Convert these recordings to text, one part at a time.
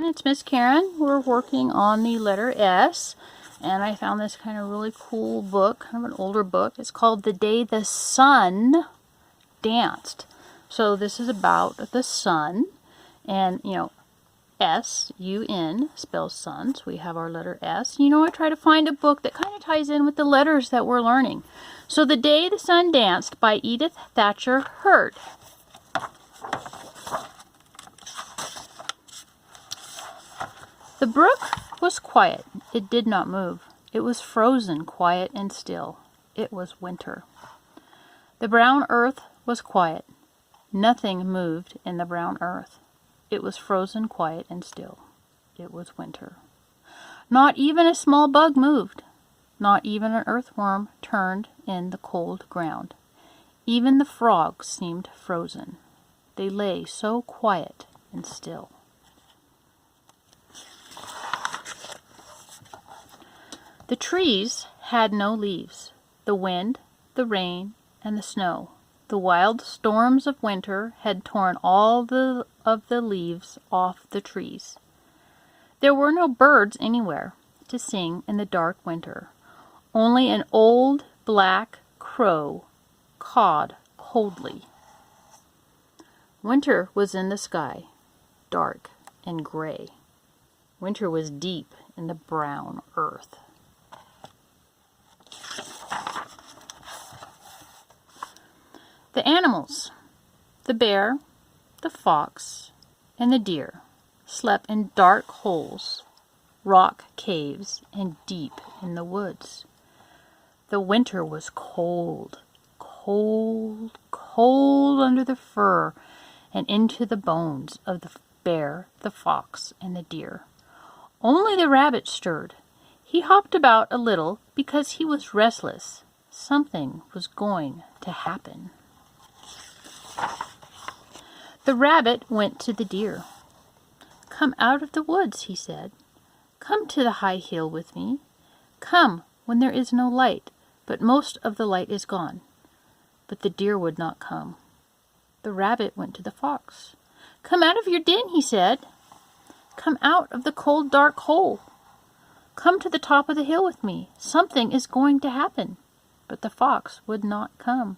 It's Miss Karen. We're working on the letter S, and I found this kind of really cool book, kind of an older book. It's called The Day the Sun Danced. So this is about the sun, and S-U-N spells sun, so we have our letter S. I try to find a book that kind of ties in with the letters that we're learning. So The Day the Sun Danced by Edith Thatcher Hurd. The brook was quiet. It did not move. It was frozen, quiet and still. It was winter. The brown earth was quiet. Nothing moved in the brown earth. It was frozen, quiet and still. It was winter. Not even a small bug moved. Not even an earthworm turned in the cold ground. Even the frogs seemed frozen. They lay so quiet and still. The trees had no leaves. The wind, the rain, and the snow, the wild storms of winter had torn all of the leaves off the trees. There were no birds anywhere to sing in the dark winter. Only an old black crow cawed coldly. Winter was in the sky, dark and gray. Winter was deep in the brown earth. The animals, the bear, the fox, and the deer, slept in dark holes, rock caves, and deep in the woods. The winter was cold, cold, cold under the fur and into the bones of the bear, the fox, and the deer. Only the rabbit stirred. He hopped about a little because he was restless. Something was going to happen. The rabbit went to the deer. "Come out of the woods," he said. "Come to the high hill with me. Come when there is no light, but most of the light is gone." But the deer would not come. The rabbit went to the fox. "Come out of your den," he said. "Come out of the cold, dark hole. Come to the top of the hill with me. Something is going to happen." But the fox would not come.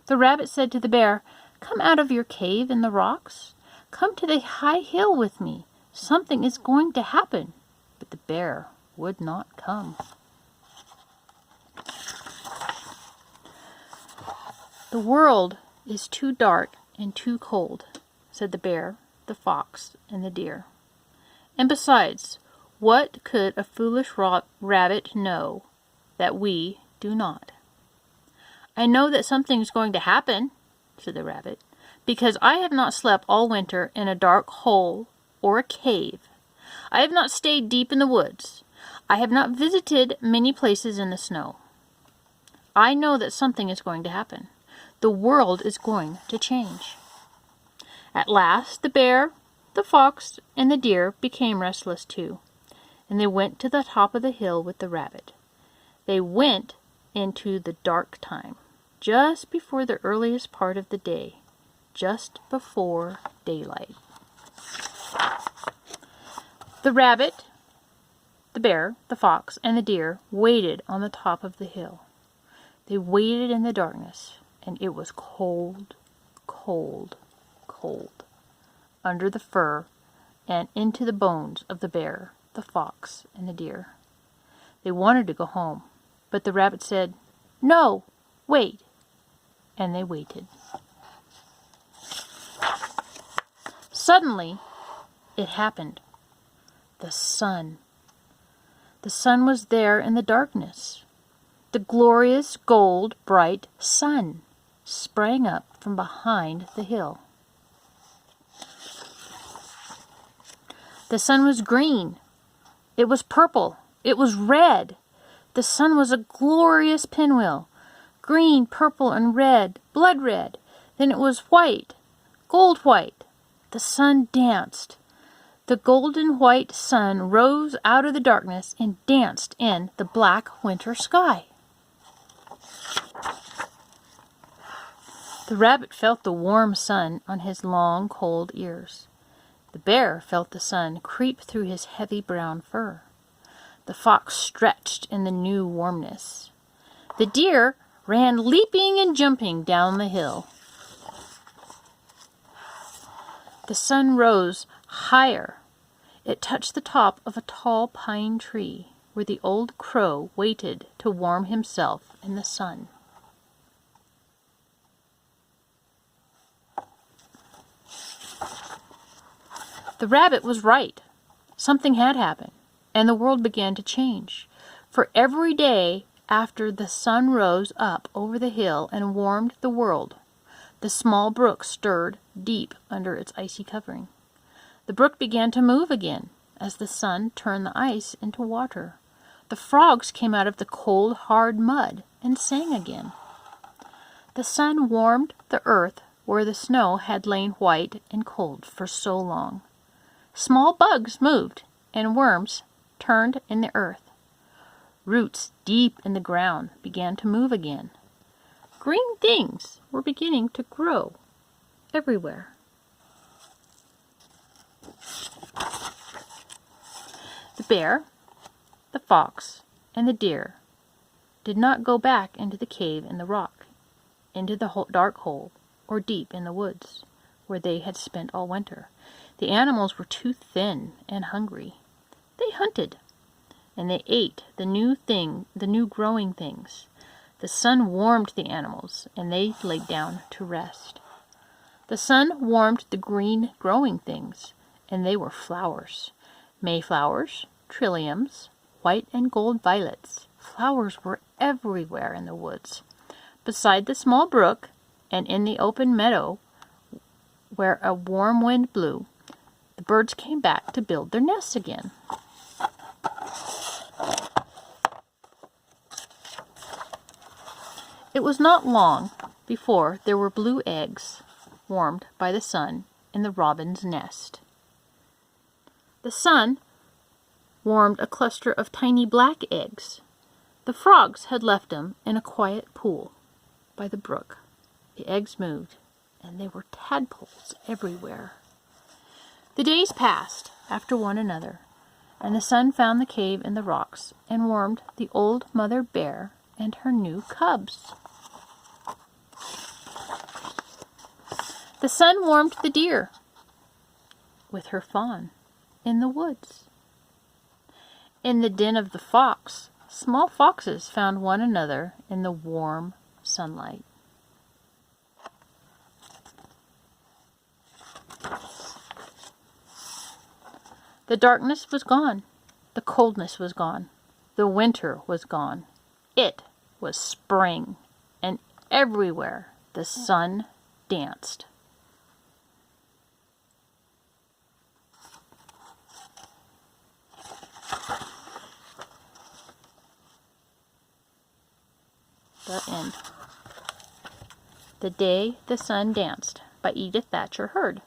The rabbit said to the bear, "Come out of your cave in the rocks. Come to the high hill with me. Something is going to happen." But the bear would not come. "The world is too dark and too cold," said the bear, the fox, and the deer. "And besides, what could a foolish rabbit know that we do not?" "I know that something is going to happen," said the rabbit, "because I have not slept all winter in a dark hole or a cave. I have not stayed deep in the woods. I have not visited many places in the snow. I know that something is going to happen. The world is going to change." At last the bear, the fox, and the deer became restless too, and they went to the top of the hill with the rabbit. They went into the dark time, just before the earliest part of the day, just before daylight. The rabbit, the bear, the fox, and the deer waited on the top of the hill. They waited in the darkness, and it was cold, cold, cold, under the fur and into the bones of the bear, the fox, and the deer. They wanted to go home, but the rabbit said, "No, wait." And they waited. Suddenly, it happened. The sun. The sun was there in the darkness. The glorious, gold, bright sun sprang up from behind the hill. The sun was green. It was purple. It was red. The sun was a glorious pinwheel. Green, purple, and red, blood red. Then it was white, gold white. The sun danced. The golden white sun rose out of the darkness and danced in the black winter sky. The rabbit felt the warm sun on his long, cold ears. The bear felt the sun creep through his heavy brown fur. The fox stretched in the new warmness. The deer ran leaping and jumping down the hill. The sun rose higher. It touched the top of a tall pine tree, where the old crow waited to warm himself in the sun. The rabbit was right. Something had happened, and the world began to change. For every day after the sun rose up over the hill and warmed the world, the small brook stirred deep under its icy covering. The brook began to move again as the sun turned the ice into water. The frogs came out of the cold, hard mud and sang again. The sun warmed the earth where the snow had lain white and cold for so long. Small bugs moved, and worms turned in the earth. Roots deep in the ground began to move again. Green things were beginning to grow everywhere. The bear, the fox, and the deer did not go back into the cave in the rock, into the dark hole, or deep in the woods, where they had spent all winter. The animals were too thin and hungry. They hunted, and they ate the new growing things. The sun warmed the animals, and they lay down to rest. The sun warmed the green growing things, and they were flowers. Mayflowers, trilliums, white and gold violets. Flowers were everywhere in the woods. Beside the small brook, and in the open meadow, where a warm wind blew, the birds came back to build their nests again. It was not long before there were blue eggs warmed by the sun in the robin's nest. The sun warmed a cluster of tiny black eggs. The frogs had left them in a quiet pool by the brook. The eggs moved, and there were tadpoles everywhere. The days passed after one another, and the sun found the cave in the rocks and warmed the old mother bear and her new cubs. The sun warmed the deer with her fawn in the woods. In the den of the fox, small foxes found one another in the warm sunlight. The darkness was gone. The coldness was gone. The winter was gone. It was spring, and everywhere the sun danced. The end. The Day the Sun Danced by Edith Thatcher Hurd.